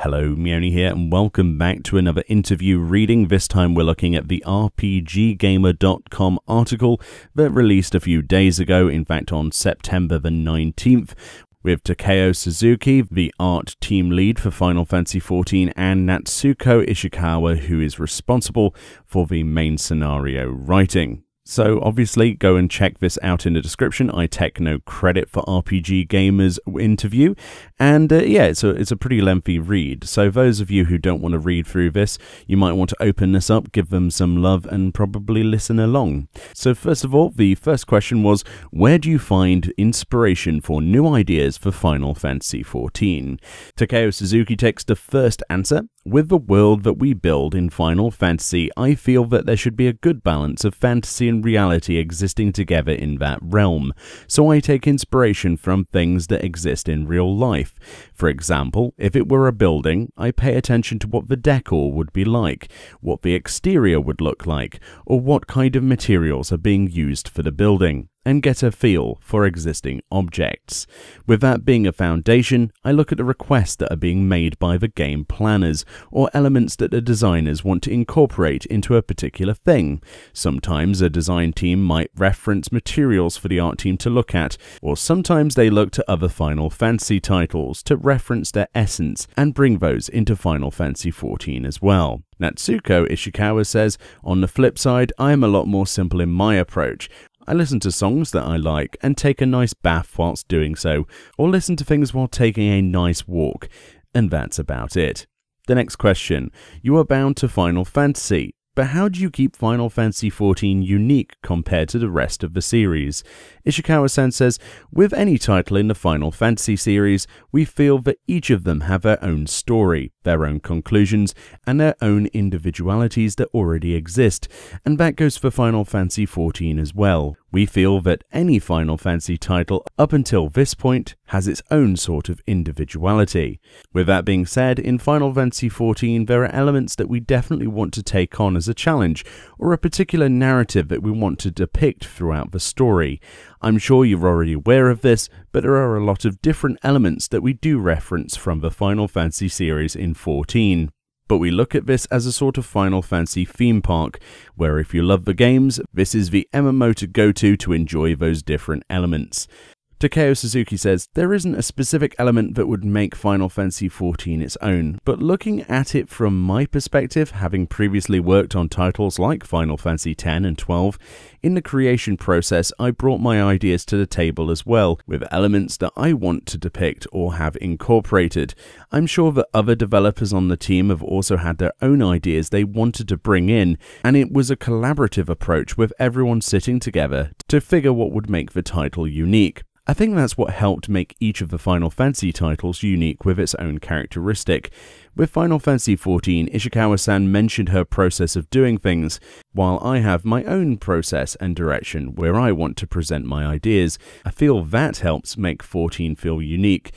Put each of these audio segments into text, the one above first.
Hello, Meoni here, and welcome back to another interview reading. This time we're looking at the RPGgamer.com article that released a few days ago, in fact on September the 19th, with Takeo Suzuki, the art team lead for Final Fantasy XIV, and Natusuko Ishikawa, who is responsible for the main scenario writing. So obviously go and check this out in the description. I take no credit for RPG Gamer's interview, and yeah, it's a pretty lengthy read. So those of you who don't want to read through this, you might want to open this up, give them some love, and probably listen along. So first of all, the first question was, where do you find inspiration for new ideas for Final Fantasy XIV? Takeo Suzuki takes the first answer. With the world that we build in Final Fantasy, I feel that there should be a good balance of fantasy and reality existing together in that realm, so I take inspiration from things that exist in real life. For example, if it were a building, I pay attention to what the decor would be like, what the exterior would look like, or what kind of materials are being used for the building, and get a feel for existing objects. With that being a foundation, I look at the requests that are being made by the game planners, or elements that the designers want to incorporate into a particular thing. Sometimes a design team might reference materials for the art team to look at, or sometimes they look to other Final Fantasy titles to reference their essence and bring those into Final Fantasy XIV as well. Natsuko Ishikawa says, on the flip side, I am a lot more simple in my approach. I listen to songs that I like and take a nice bath whilst doing so, or listen to things while taking a nice walk, and that's about it. The next question. You are bound to Final Fantasy, but how do you keep Final Fantasy XIV unique compared to the rest of the series? Ishikawa-san says, with any title in the Final Fantasy series, we feel that each of them have their own story, their own conclusions, and their own individualities that already exist, and that goes for Final Fantasy XIV as well. We feel that any Final Fantasy title up until this point has its own sort of individuality. With that being said, in Final Fantasy XIV there are elements that we definitely want to take on as a challenge, or a particular narrative that we want to depict throughout the story. I'm sure you're already aware of this, but there are a lot of different elements that we do reference from the Final Fantasy series in 14. But we look at this as a sort of Final Fantasy theme park, where if you love the games, this is the MMO to go to enjoy those different elements. Takeo Suzuki says, there isn't a specific element that would make Final Fantasy XIV its own, but looking at it from my perspective, having previously worked on titles like Final Fantasy X and XII, in the creation process I brought my ideas to the table as well, with elements that I want to depict or have incorporated. I'm sure that other developers on the team have also had their own ideas they wanted to bring in, and it was a collaborative approach with everyone sitting together to figure what would make the title unique. I think that's what helped make each of the Final Fantasy titles unique with its own characteristic. With Final Fantasy XIV, Ishikawa-san mentioned her process of doing things, while I have my own process and direction where I want to present my ideas. I feel that helps make 14 feel unique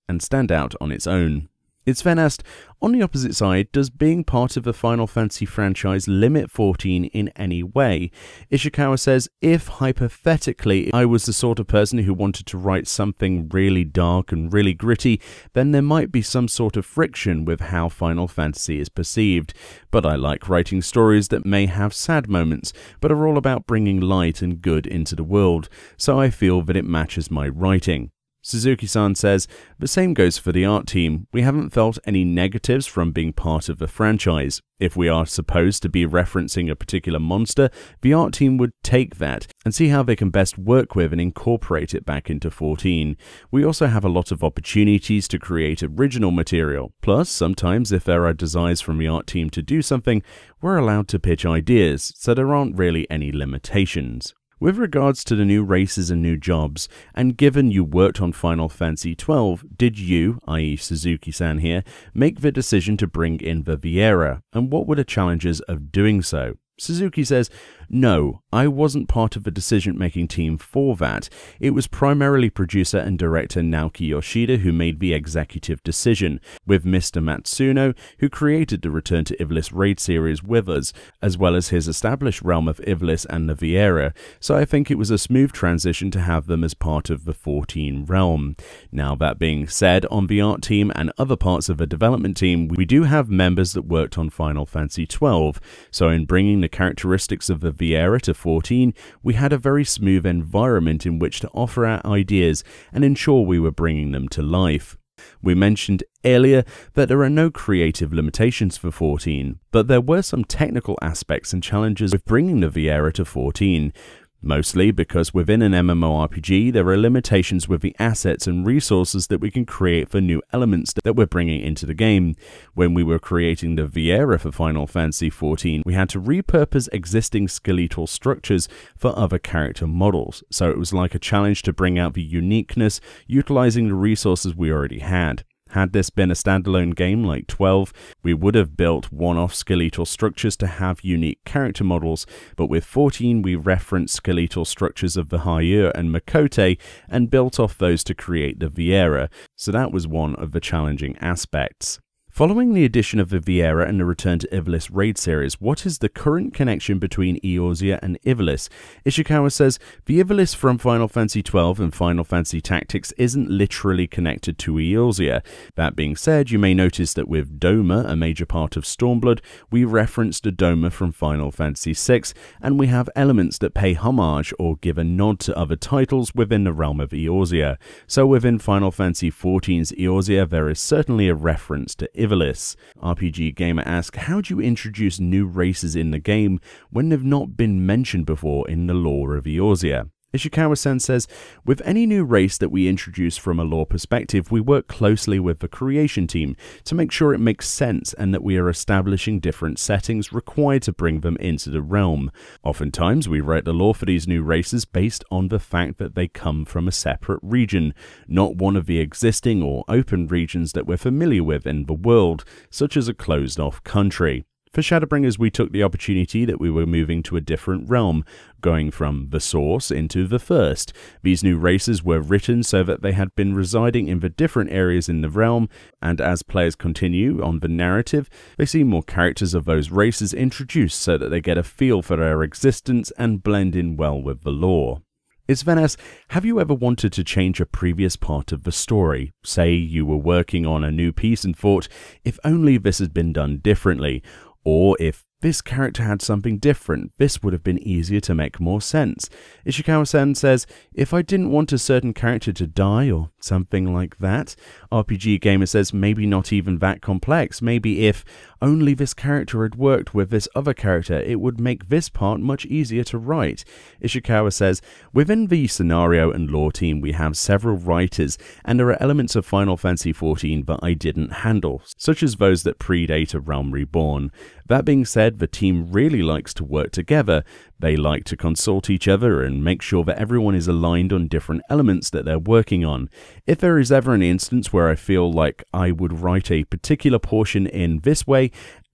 and stand out on its own. It's then asked, on the opposite side, does being part of the Final Fantasy franchise limit 14 in any way? Ishikawa says, if hypothetically I was the sort of person who wanted to write something really dark and really gritty, then there might be some sort of friction with how Final Fantasy is perceived. But I like writing stories that may have sad moments, but are all about bringing light and good into the world, so I feel that it matches my writing. Suzuki-san says, the same goes for the art team. We haven't felt any negatives from being part of the franchise. If we are supposed to be referencing a particular monster, the art team would take that and see how they can best work with and incorporate it back into 14. We also have a lot of opportunities to create original material. Plus, sometimes if there are desires from the art team to do something, we're allowed to pitch ideas, so there aren't really any limitations. With regards to the new races and new jobs, and given you worked on Final Fantasy XII, did you, i.e. Suzuki-san here, make the decision to bring in the Viera, and what were the challenges of doing so? Suzuki says, "No, I wasn't part of the decision-making team for that. It was primarily producer and director Naoki Yoshida who made the executive decision, with Mr. Matsuno, who created the Return to Ivalice raid series with us, as well as his established realm of Ivalice and the Viera, so I think it was a smooth transition to have them as part of the 14 realm. Now, that being said, on the art team and other parts of the development team, we do have members that worked on Final Fantasy XII, so in bringing the characteristics of the Viera to 14, we had a very smooth environment in which to offer our ideas and ensure we were bringing them to life. We mentioned earlier that there are no creative limitations for 14, but there were some technical aspects and challenges with bringing the Viera to 14. Mostly because within an MMORPG there are limitations with the assets and resources that we can create for new elements that we're bringing into the game. When we were creating the Viera for Final Fantasy XIV, we had to repurpose existing skeletal structures for other character models, so it was like a challenge to bring out the uniqueness, utilizing the resources we already had. Had this been a standalone game like 12, we would have built one-off skeletal structures to have unique character models, but with 14 we referenced skeletal structures of the Hayur and Makote and built off those to create the Viera, so that was one of the challenging aspects. Following the addition of the Viera and the Return to Ivalice raid series, what is the current connection between Eorzea and Ivalice? Ishikawa says, the Ivalice from Final Fantasy XII and Final Fantasy Tactics isn't literally connected to Eorzea. That being said, you may notice that with Doma, a major part of Stormblood, we referenced the Doma from Final Fantasy VI, and we have elements that pay homage or give a nod to other titles within the realm of Eorzea. So within Final Fantasy XIV's Eorzea, there is certainly a reference to Ivalice. RPG Gamer asks, how do you introduce new races in the game when they've not been mentioned before in the lore of Eorzea? Ishikawa-san says, with any new race that we introduce from a lore perspective, we work closely with the creation team to make sure it makes sense and that we are establishing different settings required to bring them into the realm. Oftentimes, we write the lore for these new races based on the fact that they come from a separate region, not one of the existing or open regions that we're familiar with in the world, such as a closed-off country. For Shadowbringers, we took the opportunity that we were moving to a different realm, going from the source into the first. These new races were written so that they had been residing in the different areas in the realm, and as players continue on the narrative, they see more characters of those races introduced so that they get a feel for their existence and blend in well with the lore. Isvenas, have you ever wanted to change a previous part of the story? Say you were working on a new piece and thought, if only this had been done differently, or if this character had something different, this would have been easier to make more sense. Ishikawa-san says, if I didn't want a certain character to die or something like that. RPG Gamer says, maybe not even that complex. Maybe if only this character had worked with this other character, it would make this part much easier to write. Ishikawa says, within the scenario and lore team we have several writers, and there are elements of Final Fantasy XIV that I didn't handle, such as those that predate A Realm Reborn. That being said, the team really likes to work together. They like to consult each other and make sure that everyone is aligned on different elements that they're working on. If there is ever an instance where I feel like I would write a particular portion in this way,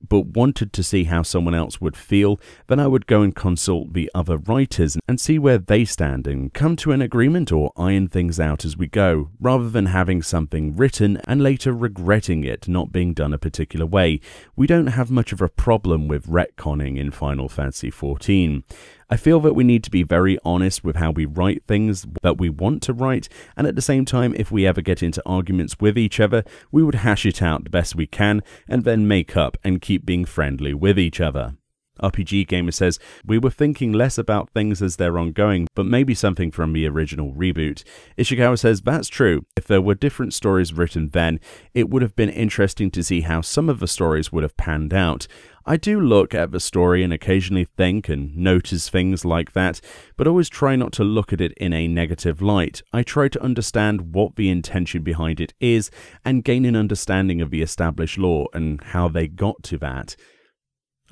but wanted to see how someone else would feel, then I would go and consult the other writers and see where they stand and come to an agreement or iron things out as we go, rather than having something written and later regretting it not being done a particular way. We don't have much of a problem with retconning in Final Fantasy XIV. I feel that we need to be very honest with how we write things that we want to write, and at the same time, if we ever get into arguments with each other, we would hash it out the best we can, and then make up and keep being friendly with each other. RPG Gamer says, we were thinking less about things as they're ongoing, but maybe something from the original reboot. Ishikawa says, that's true. If there were different stories written then, it would have been interesting to see how some of the stories would have panned out. I do look at the story and occasionally think and notice things like that, but always try not to look at it in a negative light. I try to understand what the intention behind it is and gain an understanding of the established lore and how they got to that.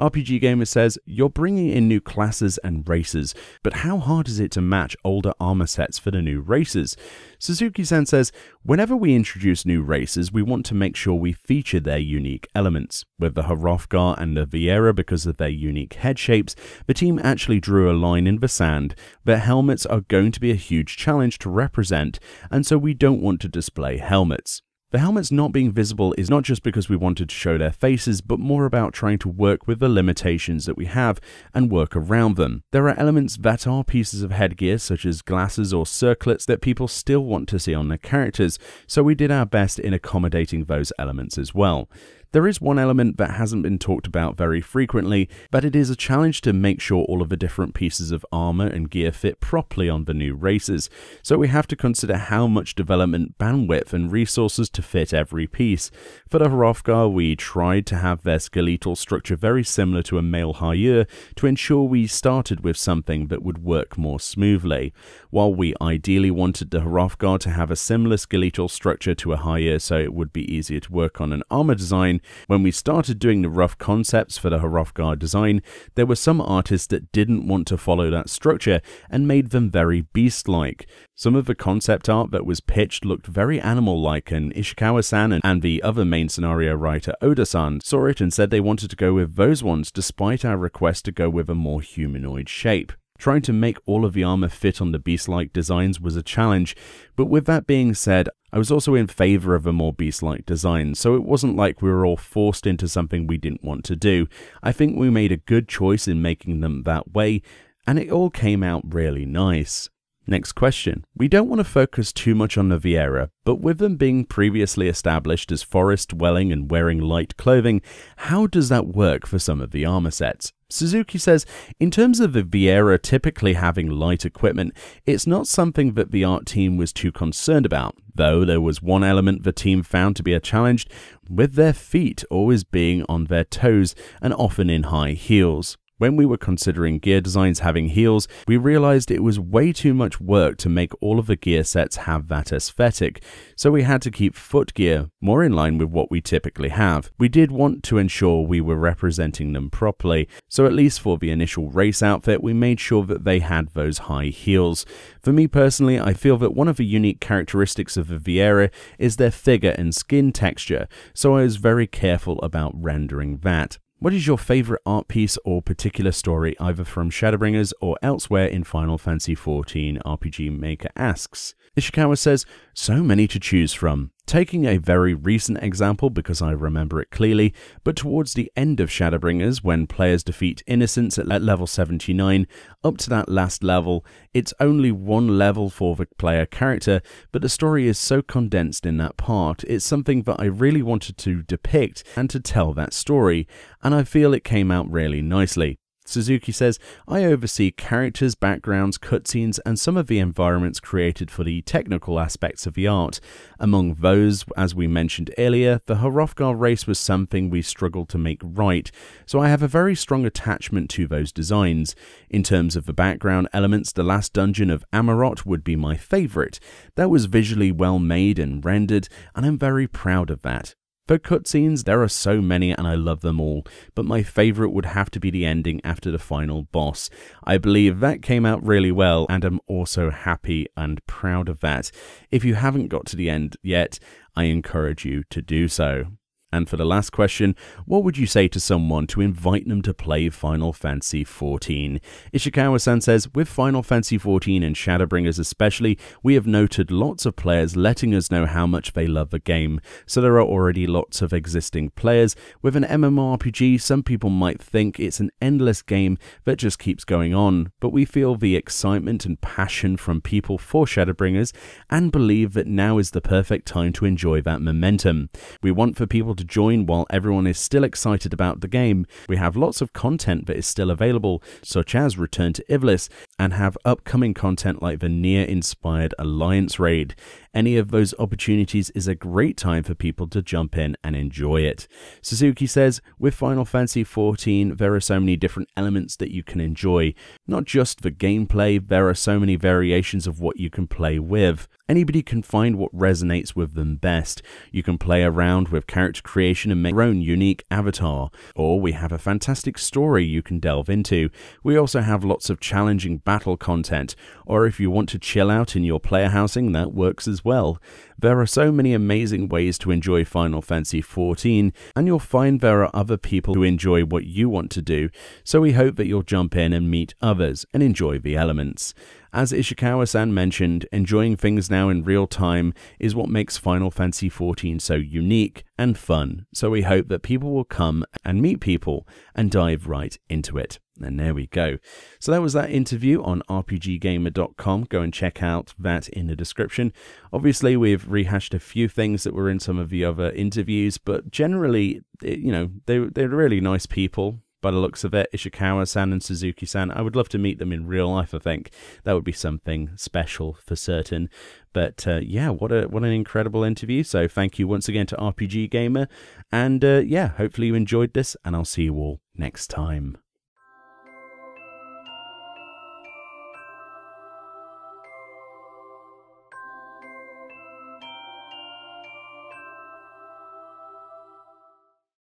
RPG Gamer says, you're bringing in new classes and races, but how hard is it to match older armor sets for the new races? Suzuki-san says, whenever we introduce new races, we want to make sure we feature their unique elements. With the Hrothgar and the Viera, because of their unique head shapes, the team actually drew a line in the sand. Their helmets are going to be a huge challenge to represent, and so we don't want to display helmets. The helmets not being visible is not just because we wanted to show their faces, but more about trying to work with the limitations that we have and work around them. There are elements that are pieces of headgear, such as glasses or circlets, that people still want to see on their characters, so we did our best in accommodating those elements as well. There is one element that hasn't been talked about very frequently, but it is a challenge to make sure all of the different pieces of armor and gear fit properly on the new races, so we have to consider how much development bandwidth and resources to fit every piece. For the Hrothgar, we tried to have their skeletal structure very similar to a male Hayur to ensure we started with something that would work more smoothly. While we ideally wanted the Hrothgar to have a similar skeletal structure to a Hayur so it would be easier to work on an armor design, when we started doing the rough concepts for the Hrothgar design, there were some artists that didn't want to follow that structure and made them very beast-like. Some of the concept art that was pitched looked very animal-like, and Ishikawa-san and the other main scenario writer Oda-san saw it and said they wanted to go with those ones despite our request to go with a more humanoid shape. Trying to make all of the armor fit on the beast-like designs was a challenge, but with that being said, I was also in favor of a more beast-like design, so it wasn't like we were all forced into something we didn't want to do. I think we made a good choice in making them that way, and it all came out really nice. Next question. We don't want to focus too much on the Viera, but with them being previously established as forest dwelling and wearing light clothing, how does that work for some of the armor sets? Suzuki says, in terms of the Viera typically having light equipment, it's not something that the art team was too concerned about, though there was one element the team found to be a challenge, with their feet always being on their toes and often in high heels. When we were considering gear designs having heels, we realized it was way too much work to make all of the gear sets have that aesthetic, so we had to keep foot gear more in line with what we typically have. We did want to ensure we were representing them properly, so at least for the initial race outfit, we made sure that they had those high heels. For me personally, I feel that one of the unique characteristics of the Viera is their figure and skin texture, so I was very careful about rendering that. What is your favorite art piece or particular story, either from Shadowbringers or elsewhere in Final Fantasy XIV? RPG Maker asks. Ishikawa says, so many to choose from. Taking a very recent example because I remember it clearly, but towards the end of Shadowbringers, when players defeat Innocents at level 79, up to that last level, it's only one level for the player character, but the story is so condensed in that part, it's something that I really wanted to depict and to tell that story, and I feel it came out really nicely. Suzuki says, I oversee characters, backgrounds, cutscenes, and some of the environments created for the technical aspects of the art. Among those, as we mentioned earlier, the Hrothgar race was something we struggled to make right, so I have a very strong attachment to those designs. In terms of the background elements, the last dungeon of Amarot would be my favourite. That was visually well made and rendered, and I'm very proud of that. For cutscenes, there are so many and I love them all, but my favourite would have to be the ending after the final boss. I believe that came out really well and I'm also happy and proud of that. If you haven't got to the end yet, I encourage you to do so. And for the last question, what would you say to someone to invite them to play Final Fantasy XIV? Ishikawa-san says, with Final Fantasy XIV and Shadowbringers especially, we have noted lots of players letting us know how much they love the game. So there are already lots of existing players. With an MMORPG, some people might think it's an endless game that just keeps going on, but we feel the excitement and passion from people for Shadowbringers and believe that now is the perfect time to enjoy that momentum. We want for people to join while everyone is still excited about the game. We have lots of content that is still available, such as Return to Ivalice, and have upcoming content like the Nier-inspired Alliance raid. Any of those opportunities is a great time for people to jump in and enjoy it. Suzuki says, with Final Fantasy XIV, there are so many different elements that you can enjoy. Not just the gameplay, there are so many variations of what you can play with. Anybody can find what resonates with them best. You can play around with character creation and make your own unique avatar. Or we have a fantastic story you can delve into. We also have lots of challenging battle content. Or if you want to chill out in your player housing, that works as well. There are so many amazing ways to enjoy Final Fantasy XIV, and you'll find there are other people who enjoy what you want to do, so we hope that you'll jump in and meet others and enjoy the elements. As Ishikawa-san mentioned, enjoying things now in real time is what makes Final Fantasy XIV so unique and fun, so we hope that people will come and meet people and dive right into it. And there we go. So that was that interview on RPGgamer.com. Go and check out that in the description. Obviously, we've rehashed a few things that were in some of the other interviews, but generally, they're really nice people. By the looks of it, Ishikawa-san and Suzuki-san, I would love to meet them in real life, I think. That would be something special for certain. But yeah, what an incredible interview. So thank you once again to RPG Gamer. And yeah, hopefully you enjoyed this, and I'll see you all next time.